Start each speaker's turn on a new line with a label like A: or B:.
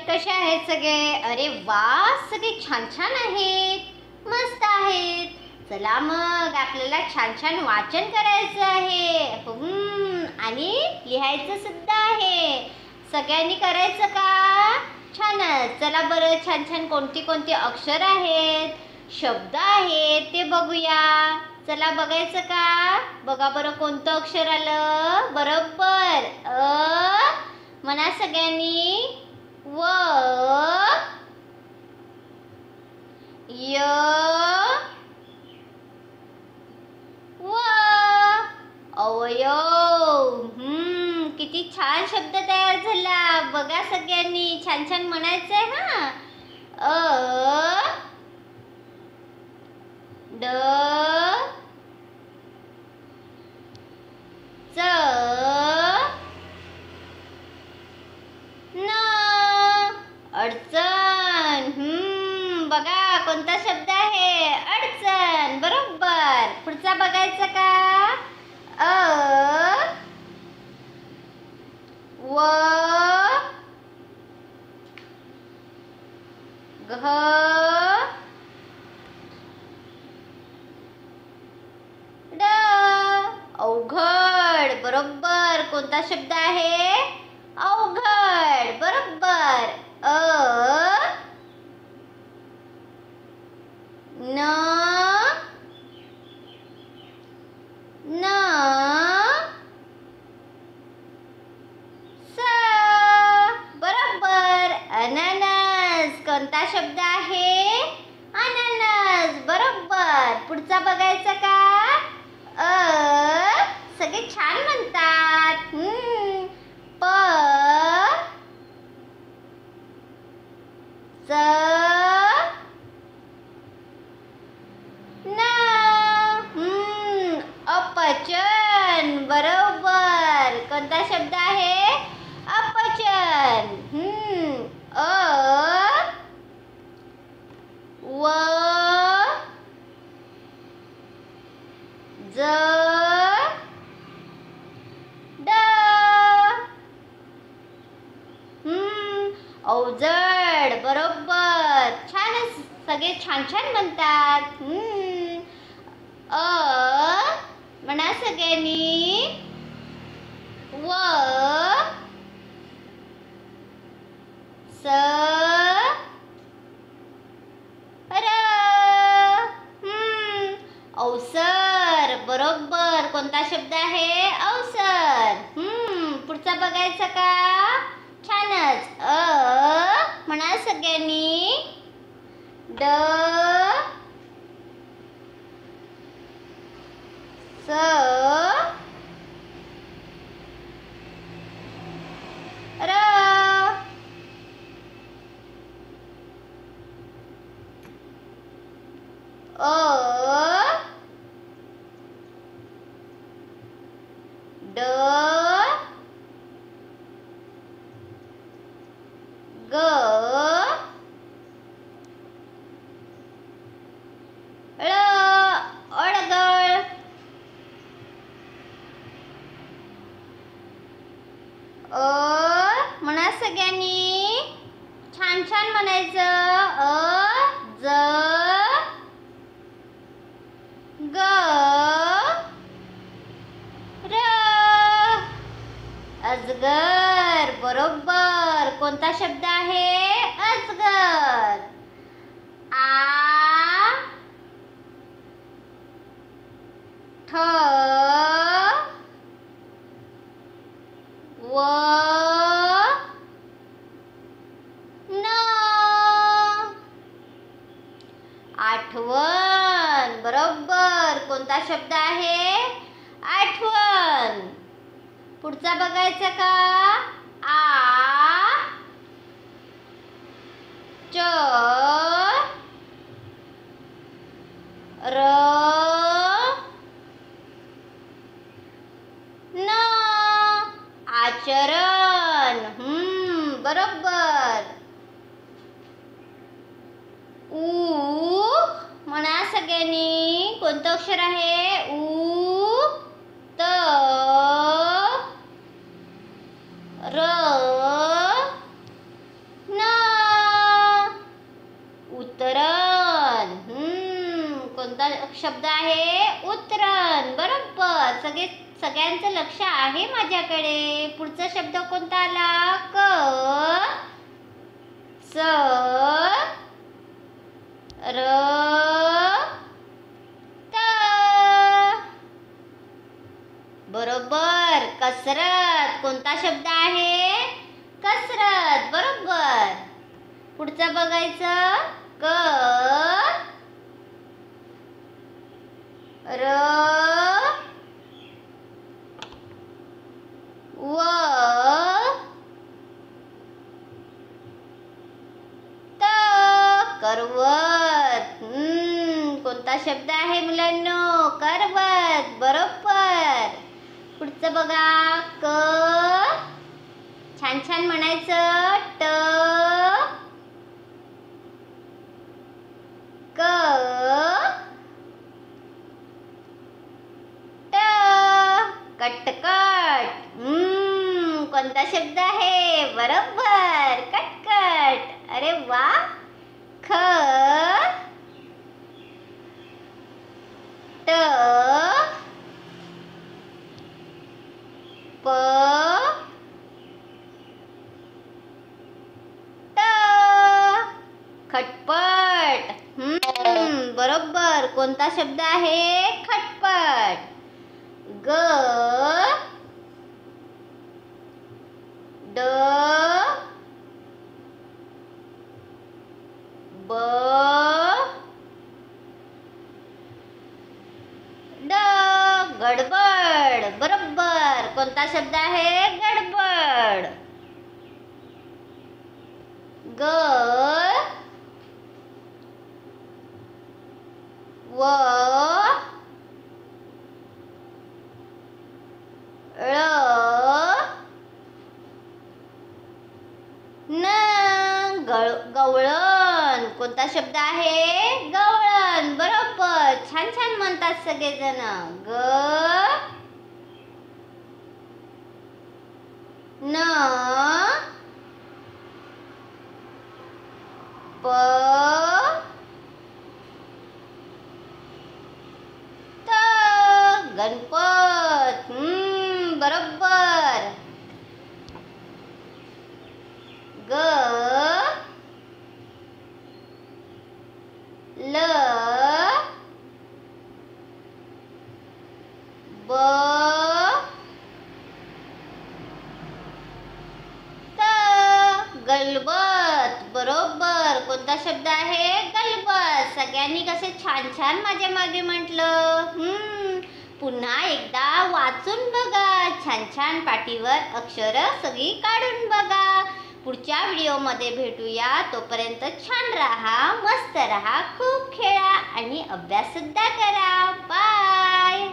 A: कसे आहेत सगळे? अरे वा, सगळे छान छान आहेत, मस्त आहेत. चला मग आपल्याला छान छान वाचन करायचं आहे. आणि लिहायचं सुद्धा आहे. सगळ्यांनी करायचं का? छानच. चला बरं, छान छान कोणती कोणती अक्षर आहेत, शब्द आहेत ते बघूया. चला बघायचं का? बघा बरं, कोणतं अक्षर आलं? बरोबर म्हणा सगळ्यांनी. व य व अवयव. किती छान शब्द तयार झाला. बघा सगळ्यांनी छान छान म्हणायचंय हा. ड च न अडचण. बघा कोणता शब्द आहे? अडचण. बरोबर. पुढचा बघायचा का? व घ ड अवघड. बरोबर. कोणता शब्द आहे? अवघड. बरोबर. न न स. बरोबर. अननस. कोणता शब्द आहे? अननस. बरोबर. पुढचा बघायचा का? सगळे छान म्हणतात. प च न. अपचन. बरोबर. कोणता शब्द आहे? अपचन. व ज ड. अवजड. बरोबर. छानच. सगळे छान छान म्हणतात. म्हणा सगळ्यांनी. व स र. अवसर. बरोबर. कोणता शब्द आहे? अवसर. पुढचा बघायचा का? छानच. म्हणा सगळ्यांनी. ड स र. ड ग ळ. अडगळ. म्हणा सगळ्यांनी. छान छान म्हणायचं. ज ग र. अजगर. बरोबर. कोणता शब्द आहे? अजगर. आ ठ व न. आठवण. बरोबर. कोणता शब्द आहे? आठवण. पुढचा बघायचा का? आ च र न. आचरण. बरोबर. ऊ. म्हणा सगळ्यांनी. कोणतं अक्षर आहे? ऊ त र न. शब्द आहे उतरण. बरोबर, सगळ्यांचं लक्ष आहे माझ्याकडे. पुढचा शब्द कोणता आला? स र त. बरोबर, कसरत. कोणता शब्द आहे? कसरत. बरोबर. पुढचं बघायचं. र व त. करवत. कोणता शब्द आहे मुलांनो? करवत. बरोबर. पुढचं बघा. छान छान म्हणायचं. कटकट. कोणता शब्द आहे? बरोबर, कटकट. अरे वा. ट प ट. खटपट. बरोबर. कोणता शब्द आहे? खटपट. ड ब ड. गडबड. बरोबर. कोणता शब्द आहे? गडबड. ग व ळ न. गवळण. कोणता शब्द आहे? गवळण. बरोबर. छान छान म्हणतात सगळेजण. न प त. गणपत. बरोबर. ग ल ब त. गलबत. बरोबर. कोणता शब्द आहे? गलबत. सगळ्यांनी कसे छान छान माझ्या मागे म्हटलं. पुन्हा एकदा वाचून बघा. छान छान पाटीवर अक्षरं सगळी काढून बघा. पुढच्या व्हिडिओमध्ये भेटूया. तोपर्यंत छान राहा, मस्त राहा, खूप खेळा आणि अभ्यास सुद्धा करा. बाय.